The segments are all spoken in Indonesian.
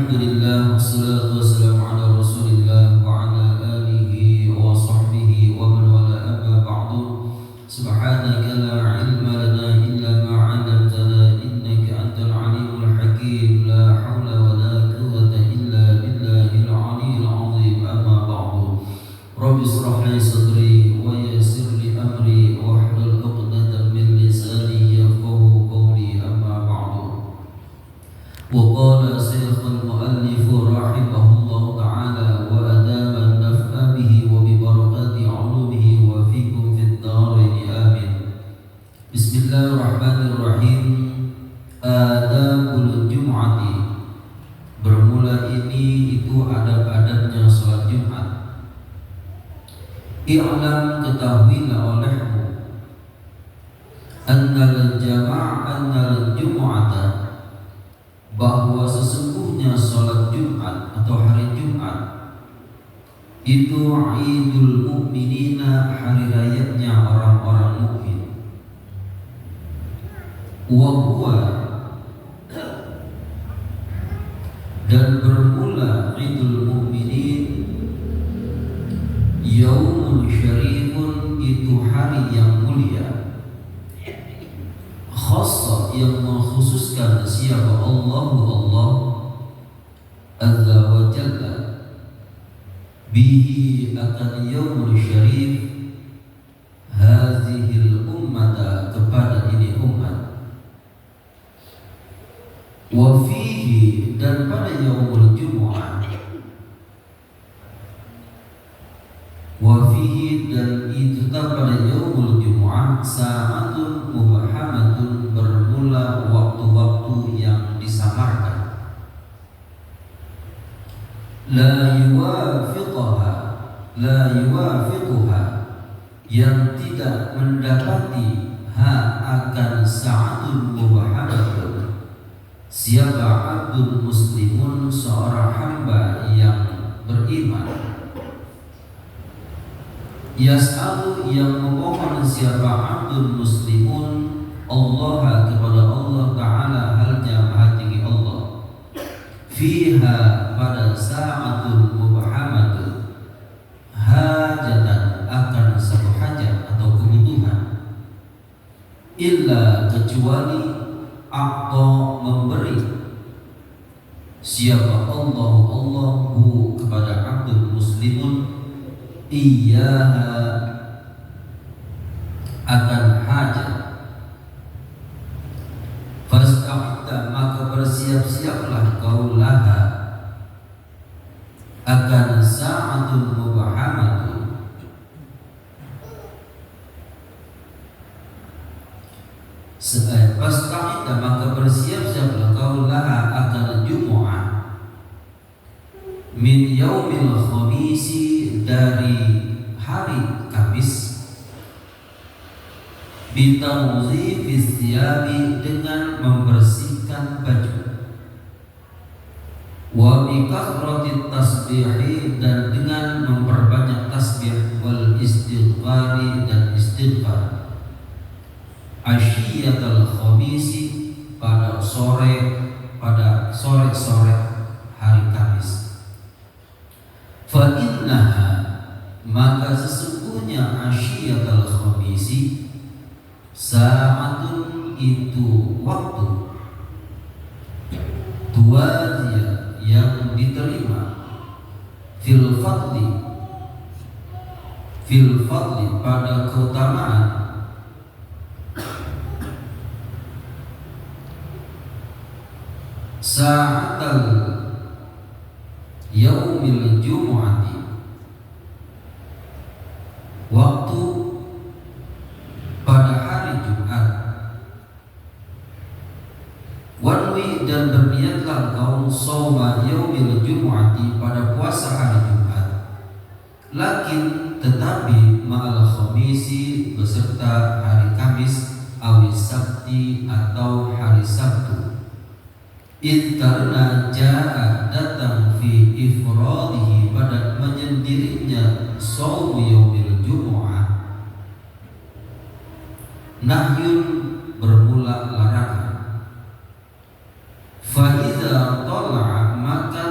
Alhamdulillah wassalatu wassalamu ala Rasulillah wa ala alihi wa sahbihi wa man wala amma ba'du. Subhanaka la ilma lana illa ma 'allamtana innaka antal alimul hakim. La haula wa la quwwata illa billahil aliyyil 'azim. Amma ba'du. Rabbi ishrah li sadri wa yassir li amri wahlul 'uqdatam min lisani yafqahu qawli. Amma ba'du. وقال شيخ المؤلف رحمه الله تعالى وأدام النفع به وببركات علومه وفيكم في الدارين آمين. بسم الله الرحمن الرحيم. Adabul Jum'ati. Bermula ini itu adab-adabnya salat Jumat. I'lam, ketahuilah olehmu, annal Jum'ata, bahwa sesungguhnya sholat Jumat atau hari Jumat itu Idul Mu'minina, hari rayanya orang-orang mukmin. Wa huwa, dan bermula Idul Mu'minin, Yaumul Syarifun, itu hari yang mulia. Khassa, yang mengkhususkan siapa? Allah Azza wa Jalla, bihi, akan yaumul syarif, hadhil ummata, kepada ini umat. Wa fihi, dan pada yaumul jumu'ah. Wa fihi, dan itu pada yaumul jumu'ah, sa'atun mubahamatun, bermula waktu-waktu yang disamarkan. La yuwafiquha, yang tidak mendapati akan sa'atun mubahamatun siapa abdul muslimun, seorang hamba yang beriman. Yas'alu, yang memohon siapa abdul muslimun, Allah, kepada Allah Ta'ala, halnya maha tinggi Allah, fiha, pada sa'atul mubahamatun, hajatan, akan satu hajat atau kebutuhan, illa, kecuali, a'ta, memberi siapa Allahu, kepada abdul muslimun, iyaha, akan hajat. Fasta'idda, maka bersiap-siaplah kau laha, akan sa'atul mubahamatun. Fasta'idda, maka bersiap-siaplah kau laha, akan Jumu'ah, min yaumil khamisi, dari hari Kamis, bitawzifis thiyabi, dengan membersihkan baju, wa bikasratit tasbihi, dan dengan memperbanyak tasbih, wal istighfari, dan istighfar, asyiyatal khamisi, pada sore-sore hari Kamis. Fa innaha, maka sesungguhnya asyiyatal khamisi, sa'atun, itu waktu, tuwazia, yang diterima, fil fadli, pada keutamaan, sa'atal yaumil jumu'ati, waktu pada hari Jumat. Wanwi, dan berniatlah kau shauma yaumil jumu'ati, pada puasa hari Jumat. Lakin, tetapi, ma'al khamisi, beserta hari Kamis, awis sabti, atau hari Sabtu. Karena ja'a, datang, fi ifradihi, pada menyendirinya shaum yaumil jumu'ah, nahyun, bermula larangan. Fa idza tala'a, maka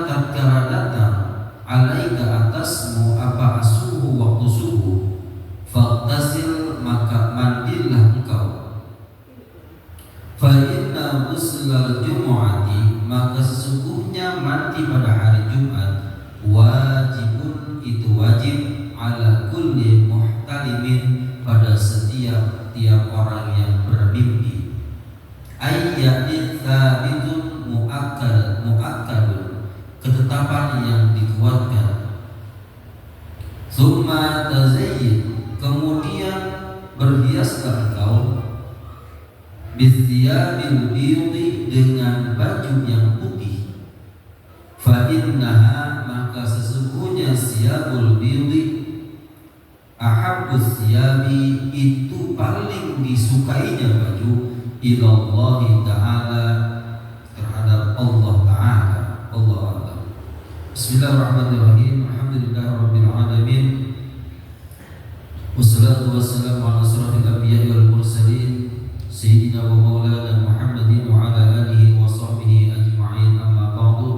anna ghuslal jumu'ati, maka sesungguhnya mandi pada hari Jumat wajibun, itu wajib, ala kulli muhtalimin, pada setiap orang yang bermimpi. Ayyadin thabitun mu'akkadun, ketetapan yang dikuatkan. Tsumma tazayyin, kemudian berhiaslah engkau, bithiyabil biyudi, dengan baju yang putih. Fa innaha, maka sesungguhnya siyabul biyudi, ahabbus siyabi, itu paling disukainya baju, ilallahi ta'ala, terhadap Allah Ta'ala. Allah Allah. Bismillahirrahmanirrahim. Alhamdulillahirabbil alamin. Wassalatu wassalamu ala asyrafil anbiya'i wal mursalin, sayyidina wa maulana Muhammadin wa ala alihi wa sahbihi ajma'in, amma ba'du.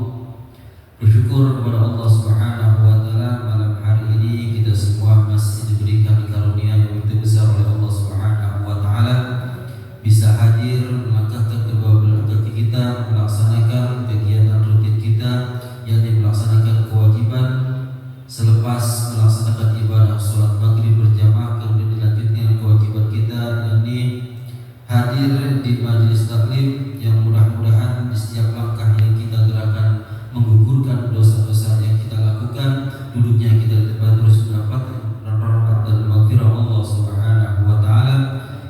Bersyukur kepada Allah Subhanahu wa taala, malam hari ini kita semua masih diberikan karunia yang begitu besar oleh Allah Subhanahu wa taala, bisa hadir melangkahkan kedua belah kaki kita, melaksanakan kegiatan rutin kita, yakni melaksanakan kewajiban selepas melaksanakan ibadah sholat maghrib berjamaah, kemudian dilanjutkan kewajiban kita, yakni hadir di majelis taklim, yang mudah-mudahan di setiap langkah yang kita gerakan menggugurkan dosa-dosa yang kita lakukan, duduknya kita di tempat terus mendapatkan rahmat dan maghfirah Allah Subhanahu wa taala.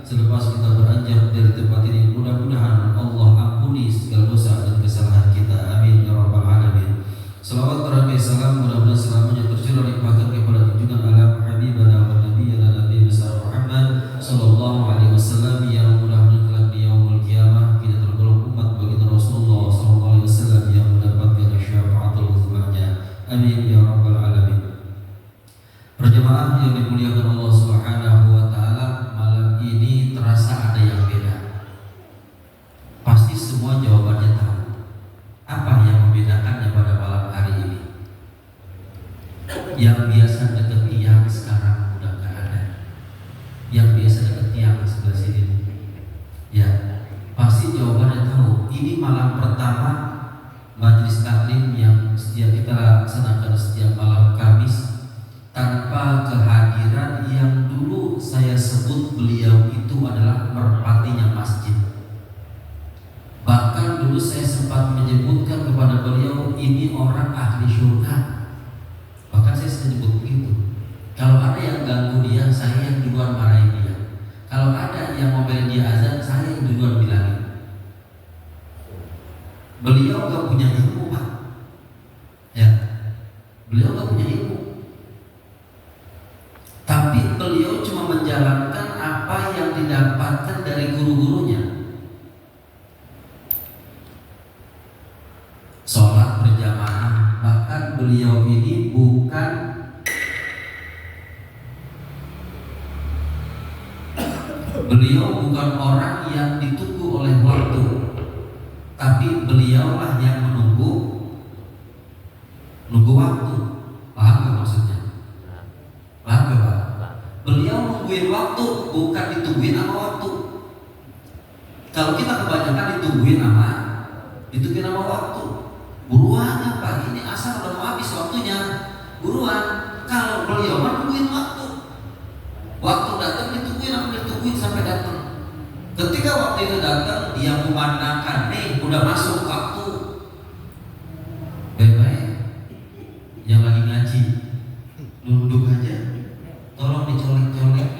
Selepas kita beranjak dari tempat ini, mudah-mudahan Allah ampuni segala dosa dan kesalahan kita. Amin ya rabbal alamin. Salawat terakhir salam mudah-mudahan selamanya tercurah limpahkan kepada junjungan alam habibana wa nabiyyana nabi besar Muhammad sallallahu alaihi wasallam, yang mudah-mudahan kelak di yaumul qiyamah kita tergolong umat baginda Rasulullah sallallahu alaihi wasallam yang mendapatkan syafaatul uzmanya. Amin ya rabbal alamin. Berjamaah yang dimuliakan Allah Subhanahu wa taala, malam ini terasa ada yang beda. Pasti semua jawabannya tahu. Apa yang membedakannya pada malam hari ini? Yang biasa dekat tiang sekarang udah gak ada. Yang biasa dekat tiang sebelah sini, ya pasti jawabannya tahu. Ini malam pertama majelis taklim yang setiap kita laksanakan setiap malam Kamis, tanpa kehadiran yang dulu saya sebut beliau itu adalah merpatinya masjid. Bahkan dulu saya sempat menyebutkan kepada beliau, ini orang ahli surga. Bahkan saya sebut begitu. Kalau ada yang ganggu dia, saya yang duluan marahin dia. Kalau ada yang ngomelin dia azan, saya yang duluan bilangin. Beliau gak punya ilmu, Pak. Ya, beliau gak punya ilmu. Tapi beliau cuma menjalankan apa yang didapatkan dari guru-gurunya. Sholat berjamaah, bahkan beliau ini bukan orang yang ditunggu oleh waktu, tapi beliaulah yang menunggu waktu. Paham gak maksudnya? Paham gak Pak? Beliau nungguin waktu, bukan ditungguin sama waktu. Kalau kita kebanyakan ditungguin sama waktu. Buruan apa? Ini asal udah mau habis waktunya. Buruan. Kalau beliau mah nungguin waktu. Waktu datang ditungguin sampai datang. Ketika waktu itu datang, dia memandangkan, nih udah masuk waktu. Baik-baik. Yang lagi ngaji, duduk aja. Tolong dicolek-colek.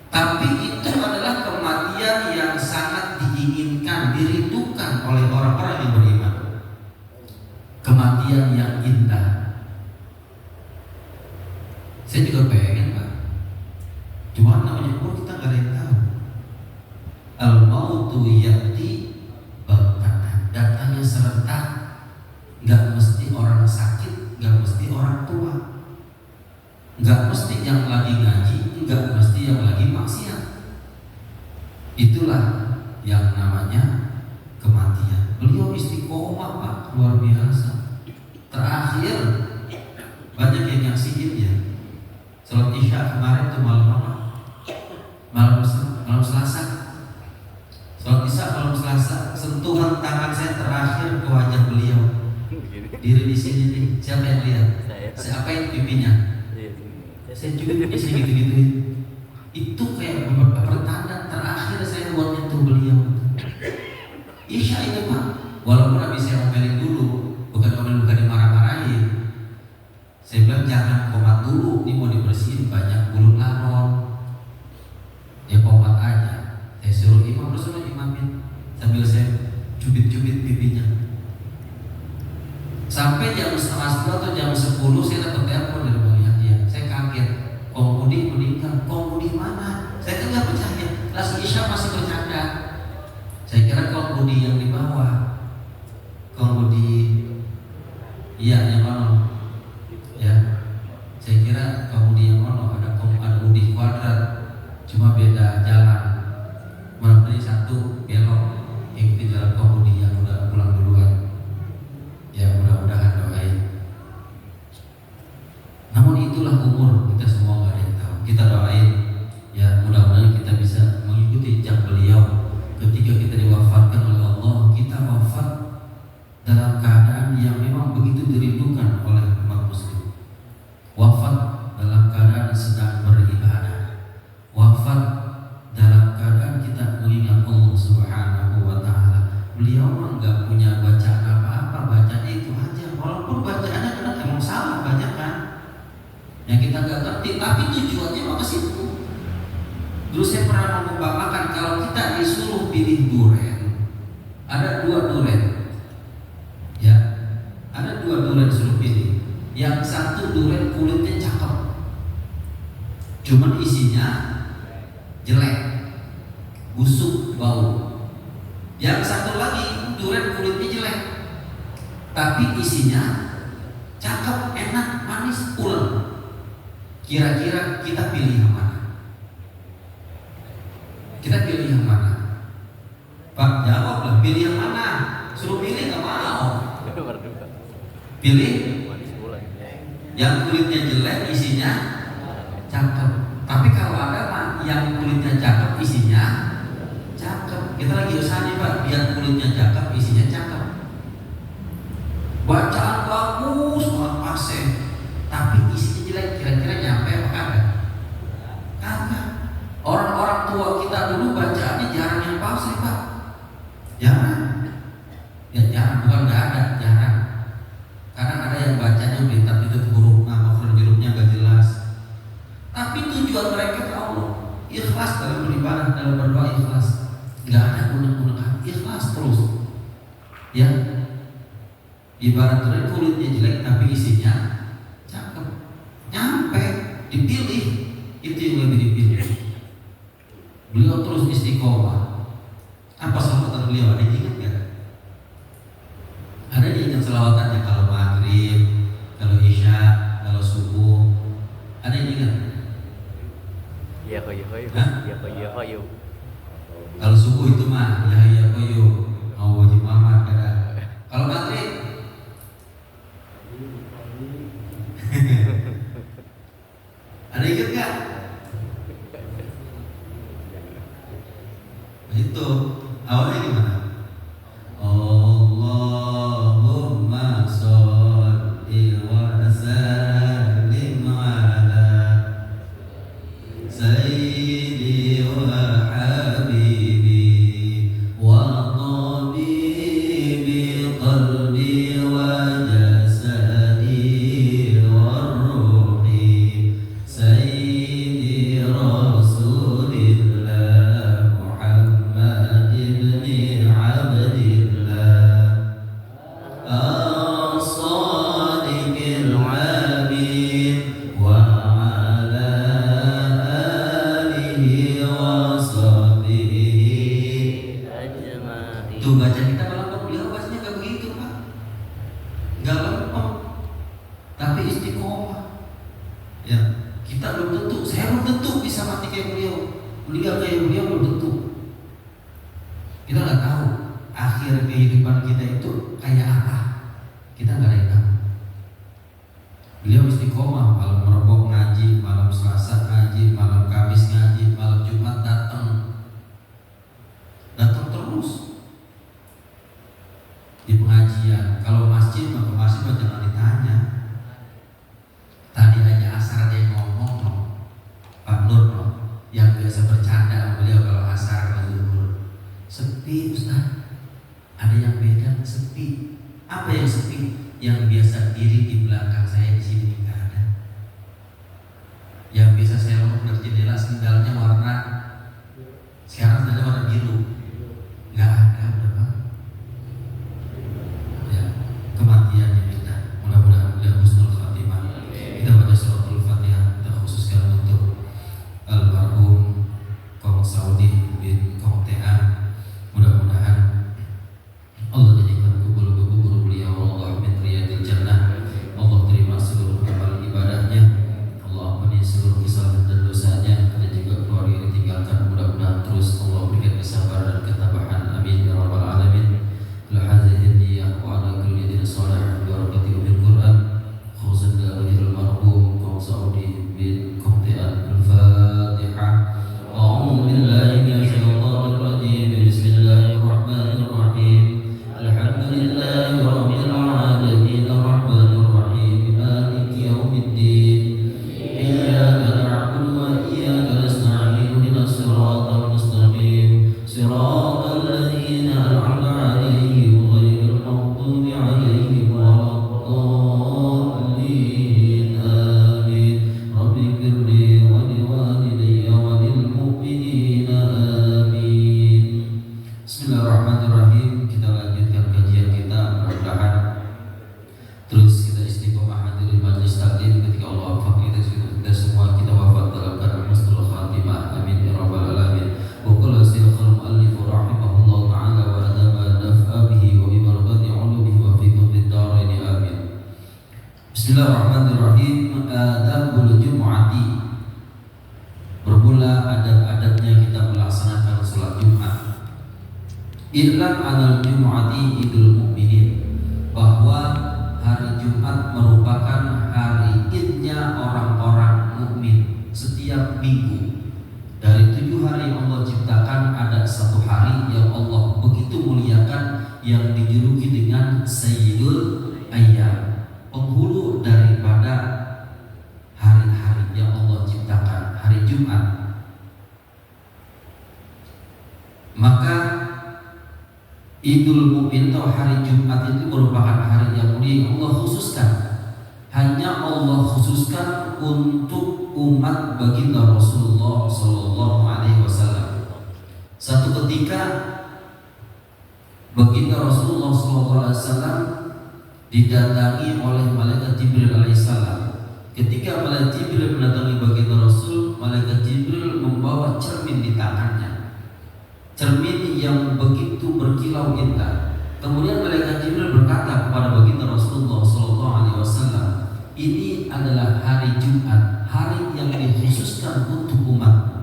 Tapi itu adalah kematian yang sangat diinginkan, dirindukan oleh orang-orang yang beriman. Kematian yang indah. Saya juga pengen, Pak. Cuma namanya kita gak ada yang tahu. Al-mautu ya'ti baghtatan, datangnya serentak. Gak mesti orang sakit, gak mesti orang tua, gak mesti yang lagi ngaji, gak mesti yang lagi maksiat. Itulah yang namanya kematian. Beliau istiqomah, Pak, luar biasa. Terakhir banyak yang nyaksiin ya. Salat Isya kemarin tuh malam Selasa. Salat Isya malam Selasa sentuhan tangan saya terakhir ke wajah beliau. Diri di sini nih, siapa yang lihat? Saya apain pipinya? Saya juga saya gitu-gituin. Itu kayak pertanda terakhir saya buat nyentuh beliau. Isya itu Pak. Walaupun habis saya omelin dulu, bukan dimarah-marahin. Saya bilang jangan komat dulu, ini mau dibersihin banyak bulu laron. Ya komat aja. Saya suruh imam, suruh imamin sambil saya cubit-cubit pipinya. Sampai jam 11:30 atau jam 10 saya dapat telepon dari Bang Yahya. Saya kaget. Kongudi meninggal. Kongudi mana? Saya kan nggak percaya. Langsung Isya masih bercanda. Saya kira Kongudi yang di bawah. Kongudi, iya yang mana? Ya, saya kira Kongudi yang mana? Ada Udi kuadrat, cuma beda jalan. Mana satu belok, ikuti jalan Kongudi yang udah pulang duluan. Ya mudah-mudahan doain. Namun itulah umur kita semua nggak ada yang tahu. Kita doain ya mudah-mudahan kita bisa mengikuti jejak beliau. Ketika kita diwafatkan oleh Allah, kita wafat dalam keadaan yang memang begitu dirindukan oleh umat muslim. Wafat dalam keadaan sedang beribadah. Wafat dalam keadaan kita mengingat Allah Subhanahu wa Ta'ala. Beliau nggak punya bacaan apa-apa, bacaan itu aja. Walaupun bacaannya kadang emang salah banyak kan, yang kita nggak ngerti, tapi tujuannya maka situ. Dulu saya pernah mengumpamakan kalau kita disuruh pilih duren, ada dua duren, ya, ada dua duren disuruh pilih. Yang satu duren kulitnya cakep, cuman isinya jelek, busuk, bau. Yang satu lagi duren kulitnya jelek, tapi isinya cakep, enak, manis, ulen. Kira-kira kita pilih yang mana? Kita pilih yang mana? Pak jawablah, pilih yang mana? Suruh pilih nggak mau. Pilih yang kulitnya jelek, isinya cakep. Tapi kalau ada yang kulitnya cakep, isinya cakep. Kita lagi usaha nih Pak, biar kulitnya cakep, isinya cakep. Bacaan bagus, pasir, tapi isinya jelek. Kira-kira nyampe apa kagak? Kagak. Orang-orang tua kita dulu bacaannya jarang yang pasir Pak. Jarang. Ya jarang, bukan nggak ada, jarang. Kadang ada yang bacanya bintang itu huruf makhraj hurufnya nggak jelas. Tapi tujuan mereka ke Allah, ikhlas dalam beribadah, dalam berdoa ikhlas. Nggak ada unek-unekan, ikhlas terus. Ya, ibarat kulitnya jelek tapi isinya cakep. Nyampe, dipilih, itu yang lebih dipilih. Beliau terus istiqomah. Apa selawatan beliau? Ada yang ingat nggak? Ada yang ingat selawatannya kalau maghrib, kalau isya, kalau subuh? Ada yang ingat? Ya koyo. Kalau subuh itu mah ya koyo, mau wajib Muhammad ada. Kalau maghrib ada yang ingat nggak? Itu awalnya gimana? Allahumma sholli wa sallim ala sayyidi wa habibi wa tabibi qalbi wa jasadi wa ruhi sayyidi rasulillah Muhammad ibn Abdillah as-sadiqil amin wa ala alihi wa sahbihi ajma'in. Tuh baca kita kalau beliau bacanya gak begitu Pak, gak lempeng, tapi istiqomah. Ya, kita belum tentu, saya belum tentu bisa mati kayak beliau, meninggal kayak beliau belum tentu. Kita nggak tahu akhir kehidupan kita itu kayak apa, kita nggak ada yang tahu. Beliau istiqomah, malam Rabu ngaji, malam Selasa ngaji, malam Kamis ngaji, malam Jumat datang terus. pengajian. Kalau masjid mah ke masjid mah jangan ditanya. Tadi aja asar ada yang ngomong loh, Pak Nur loh, yang biasa bercanda sama beliau kalau asar atau zuhur. Sepi Ustaz. Ada yang beda, sepi. Apa yang sepi? Yang biasa diri di belakang saya di sini nggak ada. Yang biasa saya lompat dari jendela sendalnya warna, sekarang sendalnya warna biru. Nggak ada, udah Pak. Ya, kematiannya kita. Mudah-mudahan beliau husnul khatimah. Kita baca suratul Fatihah, kita khususkan untuk almarhum Kong Saudi bin Kong Tean. Mudah-mudahan Allah jadikan kubur beliau Allah min riyadil jannah. Allah terima seluruh amal ibadahnya. Allah ampuni seluruh kesalahan dan dosanya. Dan juga keluarga yang ditinggalkan, mudah-mudahan terus Allah berikan kesabaran dan ketabahan. Amin ya rabbal alamin. La hadhihi niyyah wa ala kulli din salih bi barakati bil Quran. Khususan dari almarhum Kong Saudi bin Kong Tean. Al-Fatihah. A'udzu billahi minasyaitonir rajim. Bismillahirrahmanirrahim. Alhamdulillahi rabbil alamin. Arrahmanir rahim. Maliki yaumiddin. Iyyaka na'budu wa iyyaka nasta'in. Ihdinas siratal mustaqim. Siratal ladzina an'amta 'alaihim ghairil maghdubi 'alaihim waladdallin. Amin. Rabbighfirli wa liwalidayya wa lil mu'minina. Amin. Bismillahirrahmanirrahim. Kita lanjutkan kajian kita, mudah-mudahan terus kita istiqomah hadir di majelis taklim ketika Allah wafat kita semua kita wafat dalam keadaan husnul khatimah. Amin ya rabbal alamin. Wa qala syekhul muallif rahimahullah taala wa adama naf'a bihi wa bi barakati ulumihi wa fikum fid dharain. Amin. Bismillahirrahmanirrahim. Adabul Jumu'ati. Bermula adab-adabnya kita melaksanakan salat Jumat. I'lam anal Jumu'ati idul mu'minin, bahwa hari Jumat merupakan hari idnya orang-orang mukmin. Setiap minggu dari 7 hari yang Allah ciptakan, ada satu hari yang Allah begitu muliakan, yang dijuluki dengan Sayyidul Ayyam, penghulu daripada hari-hari yang Allah ciptakan, hari Jumat. Maka Idul Mu'min atau hari Jumat itu merupakan hari yang mulia yang Allah khususkan. Hanya Allah khususkan untuk umat baginda Rasulullah Sallallahu Alaihi Wasallam. Satu ketika baginda Rasulullah Sallallahu Alaihi Wasallam didatangi oleh malaikat Jibril Alaihissalam. Ketika malaikat Jibril mendatangi baginda Rasul, malaikat Jibril membawa cermin di tangannya. Cermin yang begitu berkilau indah. Kemudian malaikat Jibril berkata kepada baginda Rasulullah Sallallahu Alaihi Wasallam, ini adalah hari Jumat, hari yang dikhususkan untuk umat,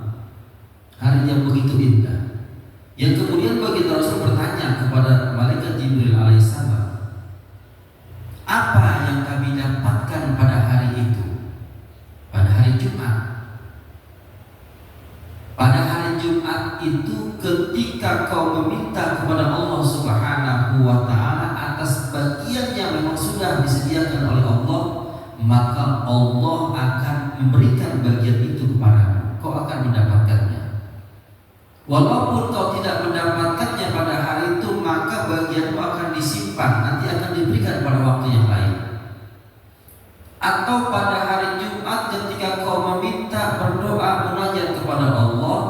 hari yang begitu indah. Yang kemudian baginda Rasul bertanya kepada malaikat Jibril Alaihissalam, apa yang kami dapatkan pada hari itu, pada hari Jumat? Pada hari Jumat itu ketika kau meminta kepada Allah Subhanahu wa Ta'ala atas bagian yang memang sudah disediakan oleh Allah, maka Allah akan memberikan bagian itu kepadamu. Kau akan mendapatkannya. Walaupun kau tidak mendapatkannya pada hari itu, maka bagianmu akan disimpan, nanti akan diberikan pada waktu yang lain. Atau pada hari Jumat ketika kau meminta, berdoa, munajat kepada Allah,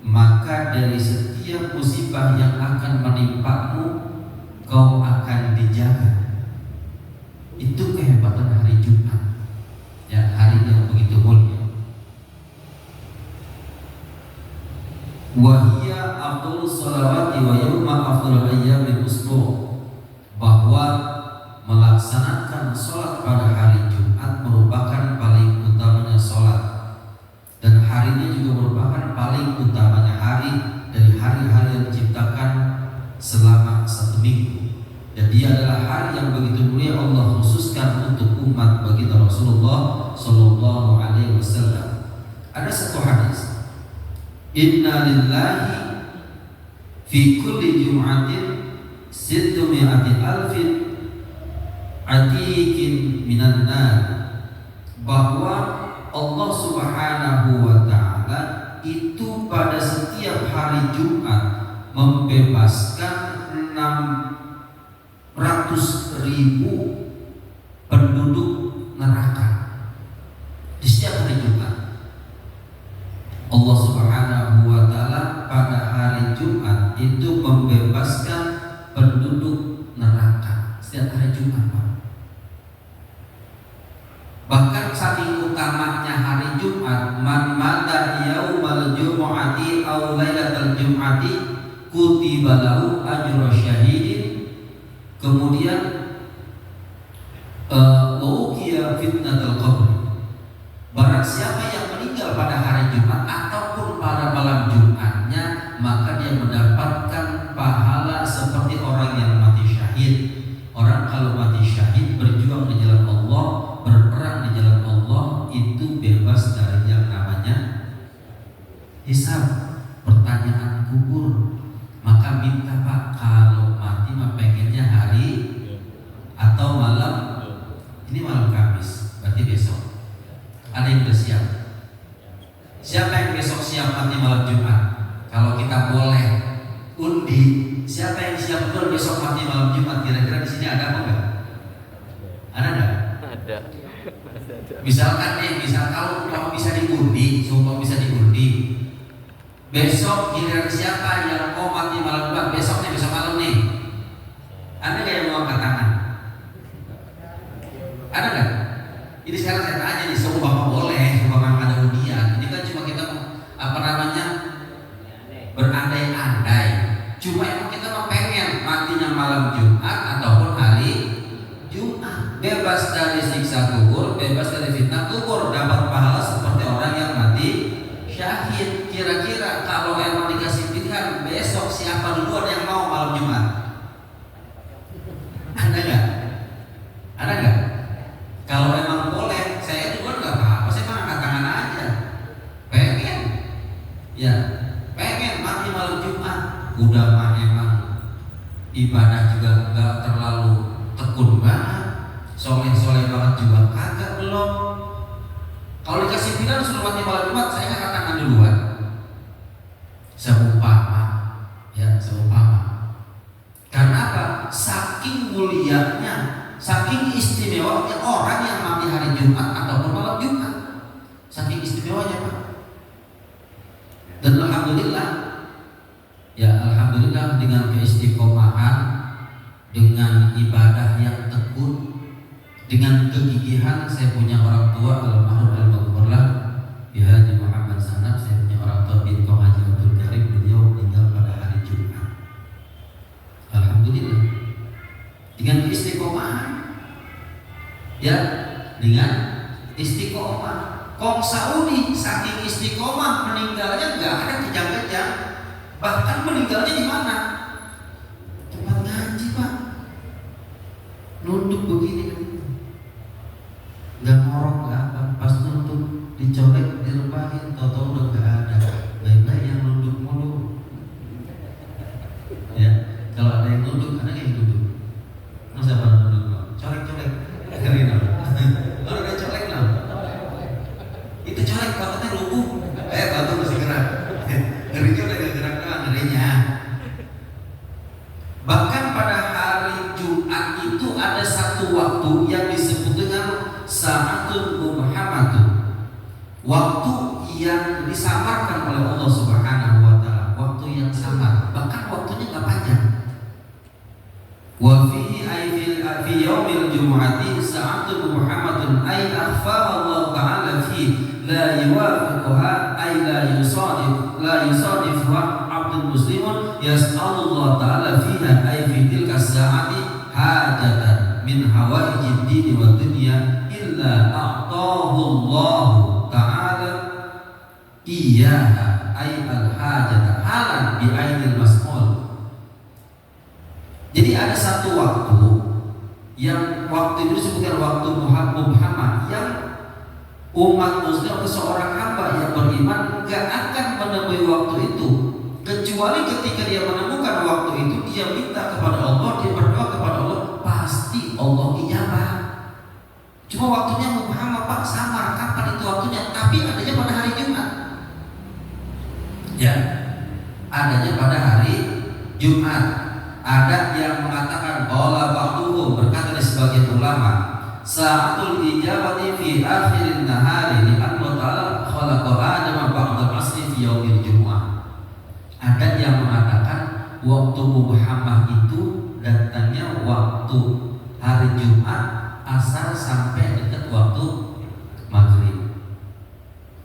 maka dari setiap musibah yang akan menimpamu, kau akan dijaga. Itu kehebatan hari Jumat, ya, hari yang begitu mulia. Wahia afdhalus sholawati wa yawma afdhalul ayyamil usbu', bahwa melaksanakan sholat pada hari Jumat merupakan paling utamanya sholat, dan harinya juga merupakan paling utamanya hari dari hari-hari yang diciptakan selama satu minggu. Dan dia adalah hari yang begitu mulia Allah khususkan untuk umat baginda Rasulullah Sallallahu Alaihi Wasallam. Ada satu hadis, Inna lillahi fi kulli jum'atin 600 alfin atikin minan nar, bahwa Allah Subhanahu wa taala itu pada setiap hari Jumat membebaskan 600.000 penduduk neraka di setiap hari Jumat. Allah Subhanahu wa taala pada hari Jumat itu membebaskan penduduk neraka setiap hari Jumat, Pak. Bahkan saking utamanya hari Jumat, man mata yaumal jumu'ati aw lailatal jum'ati kutiba lahu ajru syahidin. Kemudian uqiya fitnatul qabr. Barang siapa yang meninggal pada hari Jumat ataupun pada malam Jumatnya, maka dia mendapatkan pahala seperti orang yang mati syahid. Orang kalau mati syahid berjuang di jalan Allah, berperang di jalan Allah, itu bebas dari yang namanya hisab, pertanyaan kubur. Maka minta, Pak, kalau mati mah pengennya hari atau malam. Ini malam Kamis, berarti besok. Ada yang udah siap? Siapa yang besok siap mati malam Jumat? Kalau kita boleh undi, siapa yang siap betul besok mati malam Jumat? Kira-kira di sini ada apa enggak? Ada enggak? Ada. Misalkan nih, kalau bisa diundi, sumpah bisa diundi. Besok giliran siapa yang mau mati malam Jumat? Besok malam nih. Ada nggak yang mau angkat tangan? Ada nggak? Jadi sekarang saya tanya nih, sumpah boleh, sumpah ada undian. Ini kan cuma kita berandai-andai. Cuma emang kita mau pengen matinya malam Jumat ataupun hari Jumat, bebas dari siksa kubur, bebas dari fitnah kubur, dapat pahala seperti orang yang mati syahid. Kira-kira kalau emang dikasih pilihan besok siapa duluan yang mau malam Jumat? Ada nggak? Ada nggak? Kalau emang boleh, saya duluan nggak apa-apa, saya mah angkat tangan aja. Pengen, ya, pengen mati malam Jumat. Udah mah emang ibadah juga nggak terlalu tekun banget, soleh banget juga kagak belum. Kalau dikasih pilihan suruh mati malam Jumat, saya angkat tangan duluan. Seumpama, ya seumpama. Karena apa? Saking mulianya, saking istimewanya orang yang mati hari Jumat ataupun malam Jumat, saking istimewanya, Pak. Dan alhamdulillah, ya alhamdulillah dengan keistiqomahan, dengan ibadah yang tekun, dengan kegigihan. Saya punya orang tua almarhum al-maghfurlah ya Haji Muhammad Sanab. Saya punya orang tua Bintu Haji Abdul Karim, beliau meninggal pada hari Jumat. Alhamdulillah dengan istiqomahan, ya dengan istiqomah. Kong Saudi saking istiqomah meninggalnya nggak ada kejang-kejang, bahkan meninggalnya di mana? Tempat ngaji, Pak. Nunduk begini, nggak ngorok nggak apa, pas nunduk dicolek dilepahin, tau-tau udah nggak ada. Baik-baik yang nunduk mulu. Ya, kalau ada yang nunduk, ada yang nunduk. Masa pada nunduk? Colek-colek, ngeri dong. Kalau ada colek lah. Itu colek patutnya lumpuh, batu masih gerak. Ngerinya udah gak gerak lah, ngerinya. Bahkan pada hari Jumat itu ada satu waktu yang disebut dengan sa'atun mubhamatun, waktu yang disamarkan oleh Allah Subhanahu wa taala, waktu yang samar, bahkan waktunya nggak panjang. Wa fihi ay fi yaumil jumu'ati sa'atun mubhamatun ay akhfa Allah taala fi la yuwafiquha ay la yusadifuha abdul muslimun yas'alullah ta'ala fiha ay fi tilka sa'ati hajatan min hawaijid dini wa dunya illa a'tahu Allah ta'ala iyaha ay al-hajata halan bi ainil mas'ul. Jadi ada satu waktu yang waktu itu disebutkan waktu Muhammad, yang umat muslim atau seorang hamba yang beriman gak akan menemui waktu itu kecuali ketika dia menemukan waktu itu, dia minta kepada Allah Cuma waktunya mubhamah Pak, samar, kapan itu waktunya? Tapi adanya pada hari Jumat. Ya, adanya pada hari Jumat. Ada yang mengatakan qala ba'duhum, berkata di sebagian ulama, sa'atul ijabati fi akhirin nahari li Allah ta'ala khalaqa Adam ba'da asri fi yaumil Jumu'ah. Ada yang mengatakan waktu mubhamah itu datangnya waktu hari Jumat asar sampai dekat waktu maghrib.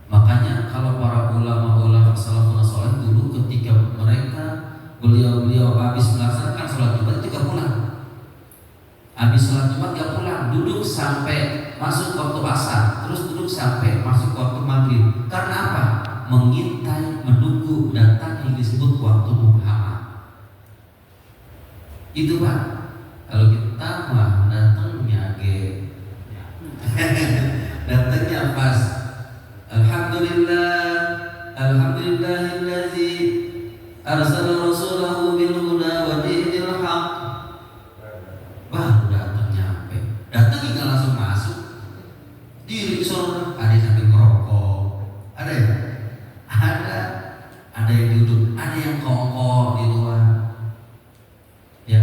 Makanya kalau para ulama-ulama salafun saleh dulu ketika beliau habis melaksanakan sholat Jumat itu gak pulang. Habis sholat Jumat gak pulang, duduk sampai masuk waktu asar, terus duduk sampai masuk waktu maghrib. Karena apa? Mengintai, menunggu datang yang disebut waktu mubhamah. Itu Pak. Kalau kita mah datangnya datangnya pas. Alhamdulillahillazi arsala rasulahu bil huda wa dinil haq. Baru datang nyampe. Datang enggak langsung masuk. Diri sono ada yang sambil ngerokok. Ada ya? Ada yang duduk, ada yang kongko di luar. Ya.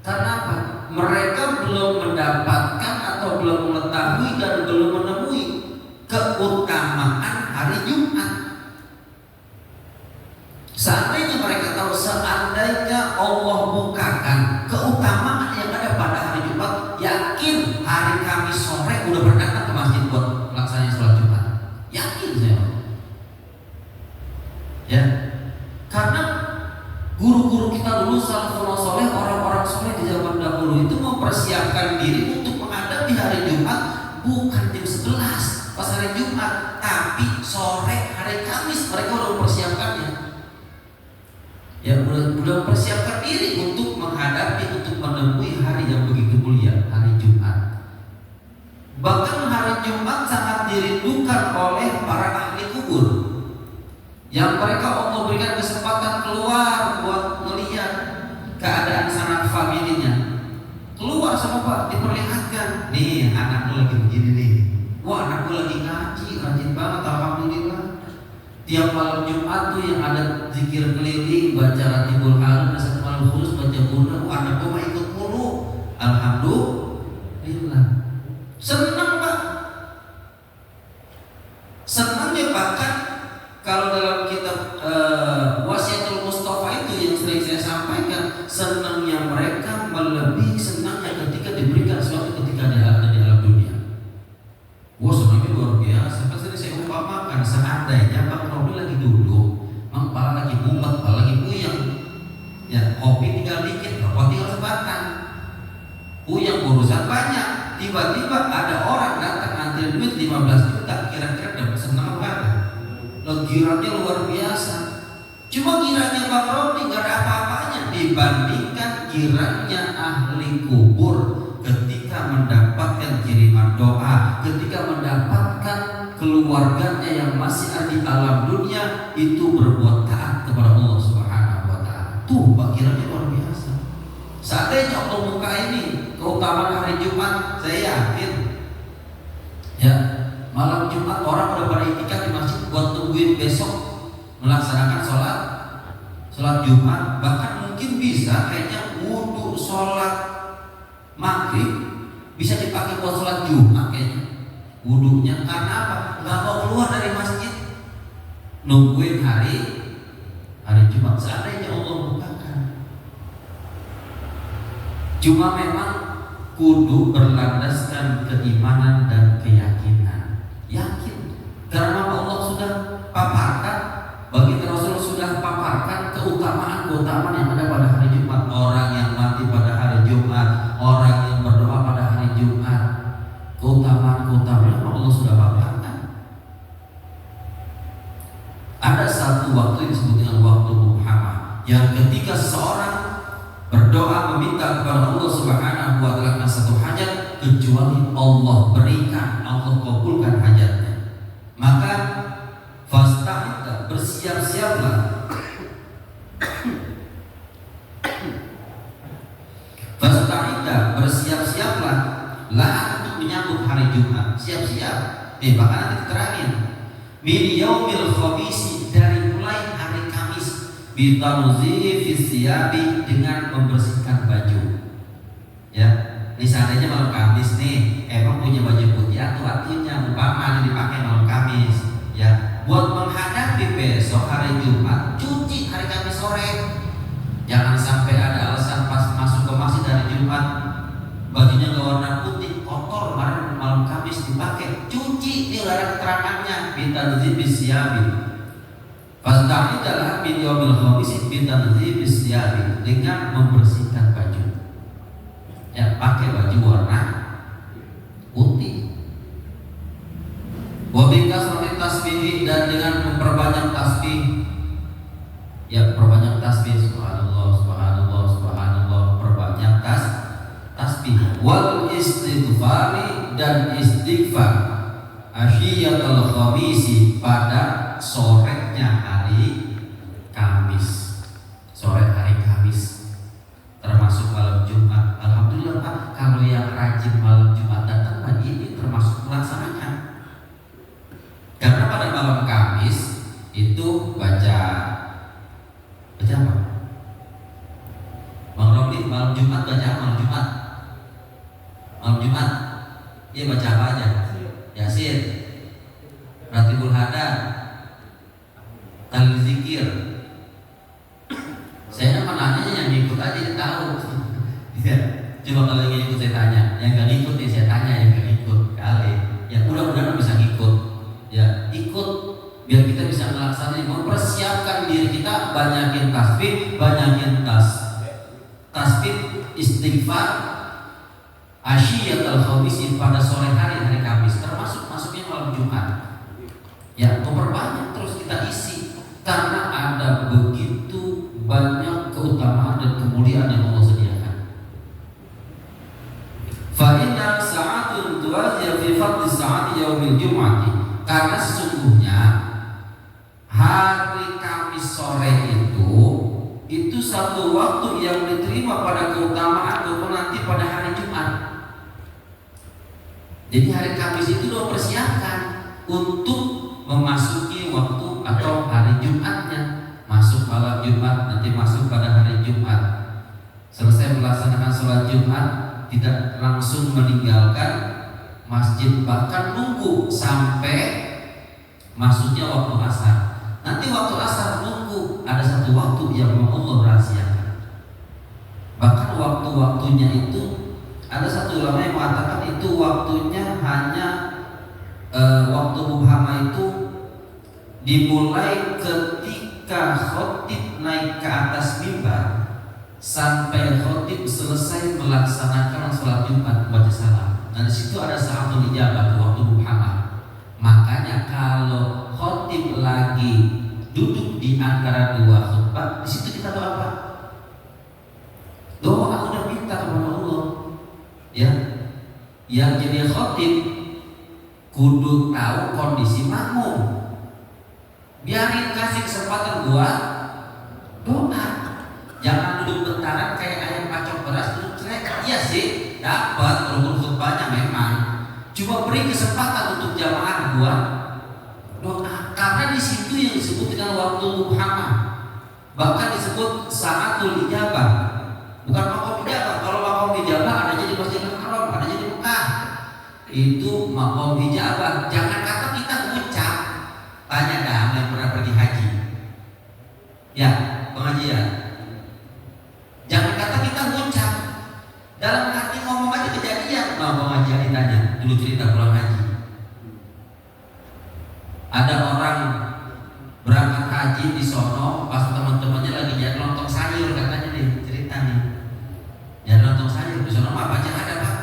Karena apa? Mereka belum mendapatkan atau belum mengetahui dan belum menemui keutamaan hari Jumat. Seandainya mereka tahu, seandainya Allah bukakan keutamaan yang ada pada hari Jumat, yakin hari Kamis sore udah berdatang ke masjid buat melaksanakan sholat Jumat. Yakin saya. Ya, karena guru-guru kita dulu salafun saleh, orang-orang soleh di zaman dahulu itu mempersiapkan diri untuk menghadapi hari Jumat bukan jam 11 pas hari Jumat, tapi sore hari Kamis mereka udah mempersiapkannya. Ya, udah mempersiapkan diri untuk menghadapi, untuk menemui hari yang begitu mulia, hari Jumat. Bahkan hari Jumat sangat dirindukan oleh para ahli kubur, yang mereka Allah berikan kesempatan keluar buat melihat keadaan sanak familinya. Keluar sama Pak, diperlihatkan, nih anakku lagi begini nih. Wah, anakku lagi ngaji, rajin banget, alhamdulillah. Tiap malam Jumat tuh yang ada zikir keliling, baca Ratibul Harun, dan satu malam khusus baca Burda. Wah, anakku mah ikut mulu, alhamdulillah. Senang Pak. Senangnya bahkan kalau dalam kitab Wasiatul Mustafa itu yang sering saya sampaikan, senangnya mereka melebihi senangnya ketika diberikan sesuatu ketika ada di alam dunia. Wah, senangnya luar biasa. Kan tadi saya umpamakan, seandainya Bang Robi lagi duduk, Bang Pala lagi mumet, Pala lagi puyeng, ya kopi tinggal dikit, rokok tinggal sebatang, puyeng urusan banyak. Tiba-tiba ada orang datang antri duit 15 juta, kira-kira dapat senang apa? Girannya luar biasa. Cuma girannya Bang Robi gak ada apa-apanya dibandingkan girannya ahli kubur ketika mendapatkan kiriman doa, ketika mendapatkan keluarganya yang masih ada di alam dunia itu berbuat taat kepada Allah Subhanahu wa taala. Tuh girannya luar biasa. Seandainya Allah buka ini keutamaan hari Jumat, saya yakin ya, malam Jumat orang udah pada itikaf di masjid buat tungguin besok melaksanakan sholat Jumat. Bahkan mungkin bisa kayaknya wudhu sholat maghrib bisa dipakai buat sholat Jumat kayaknya wudhunya. Karena apa? Gak mau keluar dari masjid, nungguin hari Jumat. Seandainya Allah bukakan. Cuma memang kudu berlandaskan keimanan dan keyakinan. Yakin, karena Allah sudah paparkan, bagi Rasul sudah paparkan keutamaan yang ada pada hari Jumat. Orang yang mati pada hari Jumat, orang yang berdoa pada hari Jumat, keutamaan yang Allah sudah paparkan. Ada satu waktu yang disebut dengan waktu mubhamah, yang ketika seseorang berdoa meminta kepada Allah Subhanahu wa taala satu hajat, kecuali Allah berikan, Allah kabulkan hajatnya. Maka fasta'idda, bersiap-siaplah. Fasta'idda, bersiap-siaplah lah untuk menyambut hari Jumat, siap-siap. Bahkan nanti diterangin. Min yaumil khamisi, dari mulai hari Kamis, bitanzifis siyabi, dengan membersihkan baju. Ya, ini seandainya malam Kamis nih, emang punya baju putih atuh-atuhnya umpama dipakai malam Kamis. Ya, buat menghadapi besok hari Jumat, cuci hari Kamis sore. Jangan sampai ada alasan pas masuk ke masjid hari Jumat bajunya nggak warna putih, kotor, malam Kamis dipakai, cuci, ini ada keterangannya. Bitanzifis siyabi, fasda'i dalam min yaumil khamis bitanzifis siyabi, dengan membersihkan baju. Ya, pakai baju warna putih. Wa bi kasrati tasbih, dan dengan memperbanyak tasbih. Ya, perbanyak tasbih, subhanallah, subhanallah, subhanallah, perbanyak tasbih. Wal istighfari, dan istighfar. Asyiyatul khamisi, pada sorenya hari Kamis. Sore hari Kamis termasuk malam Jumat. Alhamdulillah Pak, kalau yang rajin malam Jumat datang pagi ini termasuk melaksanakan. Karena pada malam Kamis itu baca apa? Bang Romli, malam Jumat baca malam Jumat. Malam Jumat, iya baca apa aja? Yasin, Ratibul Hada, Talil Zikir. Saya menanya yang ikut aja dia tahu. Ya, coba kalau yang ikut saya tanya, yang gak ikut ya saya tanya, yang gak ikut kali. Ya mudah-mudahan bisa ikut. Ya ikut biar kita bisa melaksanakan, mempersiapkan diri kita, banyakin tasbih, banyakin tasbih, istighfar, asyiyatul khamisi, pada sore hari Kamis, termasuk masuknya malam Jumat. Ya, memperbanyak terus kita isi, karena ada begitu banyak keutamaan dan kemuliaan yang Allah sediakan. Fa inna sa'atun tuwazia fi fadli sa'ati yaumil jum'ati, karena sesungguhnya hari Kamis sore itu satu waktu yang diterima pada keutamaan ataupun nanti pada hari Jumat. Jadi hari Kamis itu sudah persiapkan untuk memasuki waktu atau hari Jumatnya, masuk malam Jumat, nanti masuk pada hari Jumat. Selesai melaksanakan sholat Jumat, tidak langsung meninggalkan masjid, bahkan nunggu sampai masuknya waktu asar. Nanti waktu asar nunggu, ada satu waktu yang Allah rahasiakan. Bahkan waktu-waktunya itu ada satu ulama yang mengatakan itu waktunya hanya waktu muhama itu dimulai ketika khotib naik ke atas mimbar sampai khotib selesai melaksanakan sholat Jumat baca salam. Nah di situ ada sa'atul ijabah, waktu muhama. Makanya kalau khotib lagi duduk di antara dua khutbah, di situ kita doa apa? Doa udah minta kepada Allah. Ya, yang jadi khotib kudu tahu kondisi makmum. Biarin, kasih kesempatan gua doa. Jangan duduk bentaran kayak ayam pacok beras duduk cerek. Iya sih, dapat rukun khutbahnya memang. Cuma beri kesempatan untuk jamaah gua doa, karena di situ yang disebut dengan waktu muhama. Bahkan disebut sa'atul ijabah, bukan maqam ijabah. Kalau maqam ijabah adanya di Masjidil Haram, adanya di Mekah. Itu maqam ijabah. Jangan kata kita ngucap. Tanya dah yang pernah pergi haji. Ya, pengajian. Jangan kata kita ngucap. Dalam hati ngomong aja kejadian. Mau pengajian ditanya, dulu cerita pulang haji. Ada orang berangkat haji di sono, pas teman-temannya lagi jadi lontong sayur, katanya nih cerita nih. Ya lontong sayur di sono apa aja ada Pak?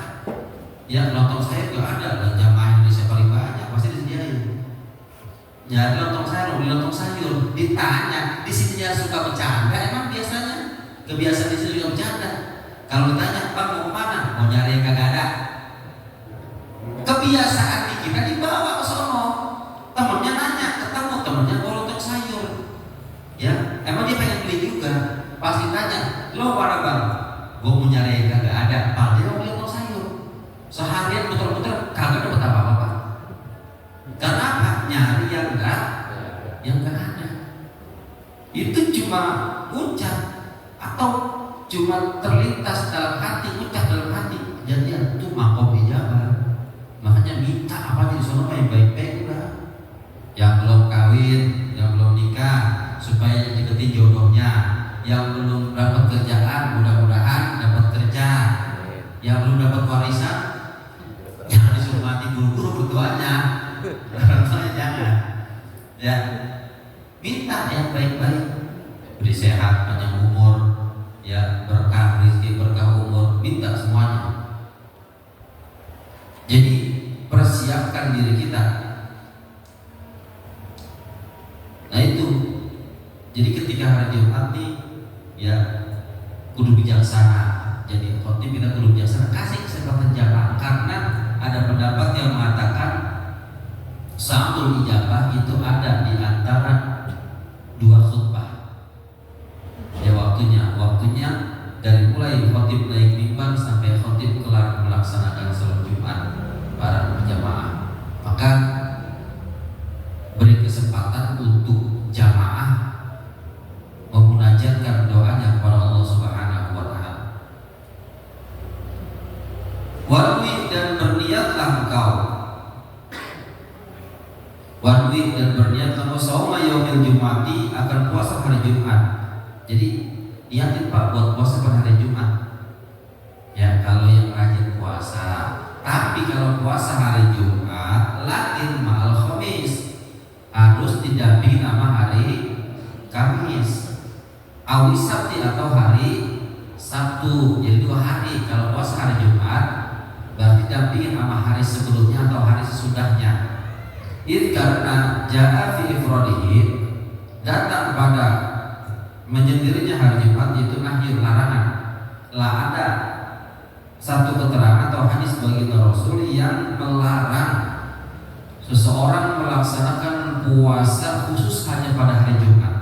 Ya lontong sayur juga ada, dan jamaah Indonesia paling banyak pasti disediain. Ya lontong sayur, beli lontong sayur. Ditanya, di sini dia suka bercanda, emang biasanya kebiasaan di sini juga bercanda. Kalau ditanya, Pak mau kemana? Mau nyari yang kagak ada. Kebiasaan di kita dibawa ke sono. Temennya nanya, ketemu temennya bawa lontong sayur. Ya, emang dia pengen beli juga. Pasti tanya, lo mana bang? Gue mau nyari yang kagak ada. Pak dia mau beli lontong sayur. Seharian putar-putar cuma ucap atau cuma terlintas dalam hati, ucap dalam hati, jadi itu makom ijabah. Makanya minta apa aja di sana yang baik-baik udah. Yang belum kawin, yang belum nikah, supaya deketin jodohnya. Yang belum dapat kerjaan, mudah-mudahan dapat kerja. Yang belum dapat warisan, jangan disuruh mati buru-buru berdoanya. Jangan. Ya, minta yang baik-baik, beri sehat, panjang umur, ya berkah rezeki, berkah umur, minta semuanya. Jadi persiapkan diri kita. Nah itu. Jadi ketika hari Jumat nih, ya kudu bijaksana. Jadi khotib kita kudu bijaksana, kasih kesempatan jamaah, karena ada pendapat yang mengatakan samtul ijabah itu ada di antara dua khutbah. Ya waktunya dari mulai khotib naik mimbar sampai khotib kelar melaksanakan salat Jumat para jamaah. Maka beri kesempatan untuk jamaah memunajatkan doanya kepada Allah Subhanahu wa taala. Warwi dan berniatlah engkau. Warwi dan berniatlah engkau sauma yaumil jumati, akan puasa hari Jumat. Jadi niatin Pak buat puasa pada hari Jumat. Ya kalau yang rajin puasa. Tapi kalau puasa hari Jumat, lakin ma'al khamis, harus didampingi nama hari Kamis, awis Sabti atau hari Sabtu. Jadi 2 hari. Kalau puasa hari Jumat, berarti dampingin sama hari sebelumnya atau hari sesudahnya. Itu karena ja'a fi ifradihi, datang pada menyendirinya hari Jumat, yaitu nahi, larangan. Lah ada satu keterangan atau hadis baginda Rasul yang melarang seseorang melaksanakan puasa khusus hanya pada hari Jumat.